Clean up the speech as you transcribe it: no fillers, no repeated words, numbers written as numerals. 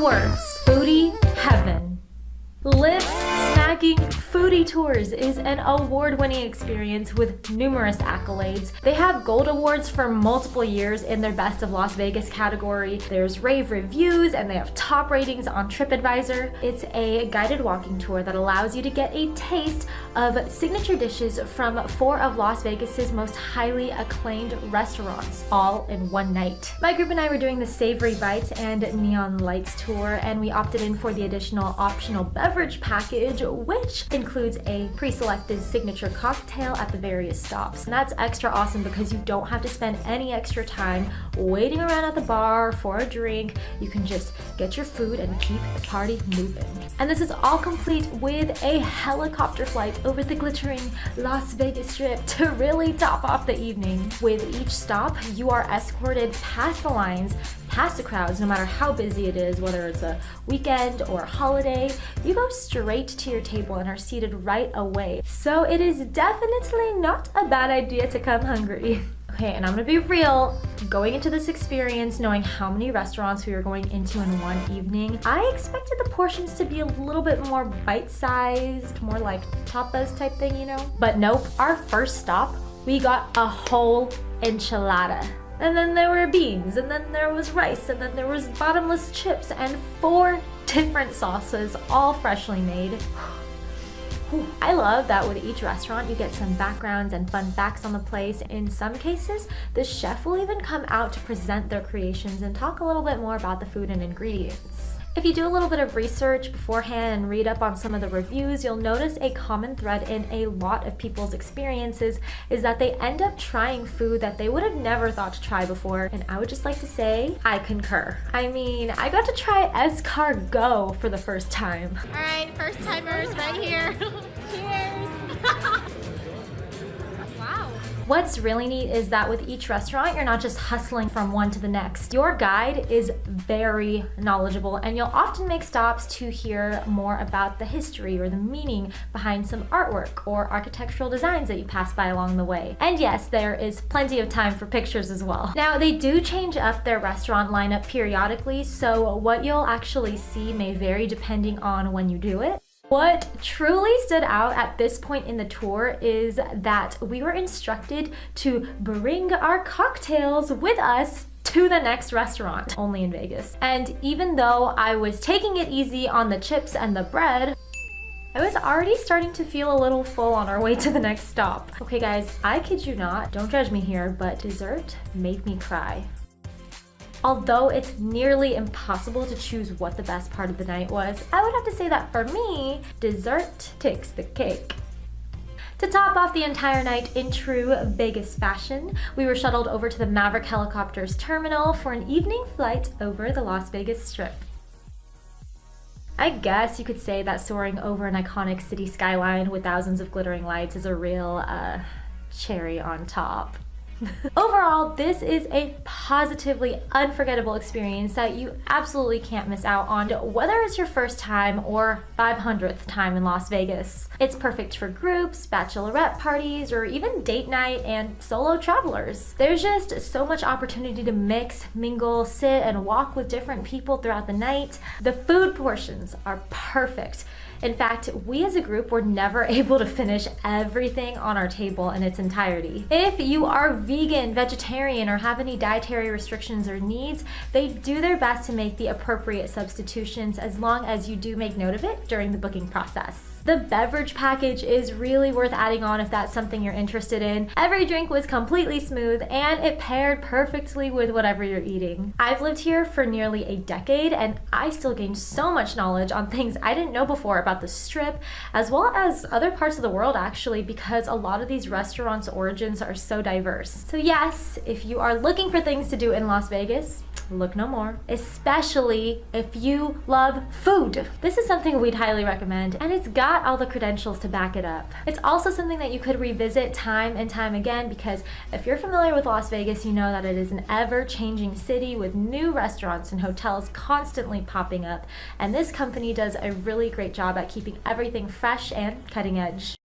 Tours, foodie heaven. Lip Smacking Foodie Tours is an award-winning experience with numerous accolades. They have gold awards for multiple years in their Best of Las Vegas category. There's rave reviews and they have top ratings on TripAdvisor. It's a guided walking tour that allows you to get a taste of signature dishes from 4 of Las Vegas's most highly acclaimed restaurants, all in one night. My group and I were doing the Savory Bites and Neon Lights tour, and we opted in for the additional optional beverage package, which includes a pre-selected signature cocktail at the various stops. And that's extra awesome because you don't have to spend any extra time waiting around at the bar for a drink. You can just get your food and keep the party moving. And this is all complete with a helicopter flight over the glittering Las Vegas Strip to really top off the evening. With each stop, you are escorted past the lines, past the crowds, no matter how busy it is, whether it's a weekend or a holiday. You go straight to your table and are seated right away. So it is definitely not a bad idea to come hungry. Okay, and I'm gonna be real, going into this experience, knowing how many restaurants we were going into in one evening, I expected the portions to be a little bit more bite-sized, more like tapas type thing, you know? But nope, our first stop, we got a whole enchilada. And then there were beans, and then there was rice, and then there was bottomless chips, and 4 different sauces, all freshly made. I love that with each restaurant you get some backgrounds and fun facts on the place. In some cases, the chef will even come out to present their creations and talk a little bit more about the food and ingredients. If you do a little bit of research beforehand and read up on some of the reviews, you'll notice a common thread in a lot of people's experiences is that they end up trying food that they would have never thought to try before. And I would just like to say, I concur. I mean, I got to try escargot for the first time. All right, first timers right here. Cheers. Wow. What's really neat is that with each restaurant, you're not just hustling from one to the next. Your guide is very knowledgeable, and you'll often make stops to hear more about the history or the meaning behind some artwork or architectural designs that you pass by along the way. And yes, there is plenty of time for pictures as well. Now, they do change up their restaurant lineup periodically, so what you'll actually see may vary depending on when you do it. What truly stood out at this point in the tour is that we were instructed to bring our cocktails with us to the next restaurant, only in Vegas. And even though I was taking it easy on the chips and the bread, I was already starting to feel a little full on our way to the next stop. Okay guys, I kid you not, don't judge me here, but dessert made me cry. Although it's nearly impossible to choose what the best part of the night was, I would have to say that for me, dessert takes the cake. To top off the entire night in true Vegas fashion, we were shuttled over to the Maverick Helicopters terminal for an evening flight over the Las Vegas Strip. I guess you could say that soaring over an iconic city skyline with thousands of glittering lights is a real, cherry on top. Overall, this is a positively unforgettable experience that you absolutely can't miss out on, whether it's your first time or 500th time in Las Vegas. It's perfect for groups, bachelorette parties, or even date night and solo travelers. There's just so much opportunity to mix, mingle, sit, and walk with different people throughout the night. The food portions are perfect. In fact, we as a group were never able to finish everything on our table in its entirety. If you are vegan, vegetarian, or have any dietary restrictions or needs, they do their best to make the appropriate substitutions as long as you do make note of it during the booking process. The beverage package is really worth adding on if that's something you're interested in. Every drink was completely smooth and it paired perfectly with whatever you're eating. I've lived here for nearly a decade and I still gained so much knowledge on things I didn't know before about the Strip, as well as other parts of the world actually, because a lot of these restaurants' origins are so diverse. So yes, if you are looking for things to do in Las Vegas, look no more, especially if you love food. This is something we'd highly recommend, and it's got all the credentials to back it up. It's also something that you could revisit time and time again, because if you're familiar with Las Vegas, you know that it is an ever-changing city with new restaurants and hotels constantly popping up, and this company does a really great job at keeping everything fresh and cutting edge.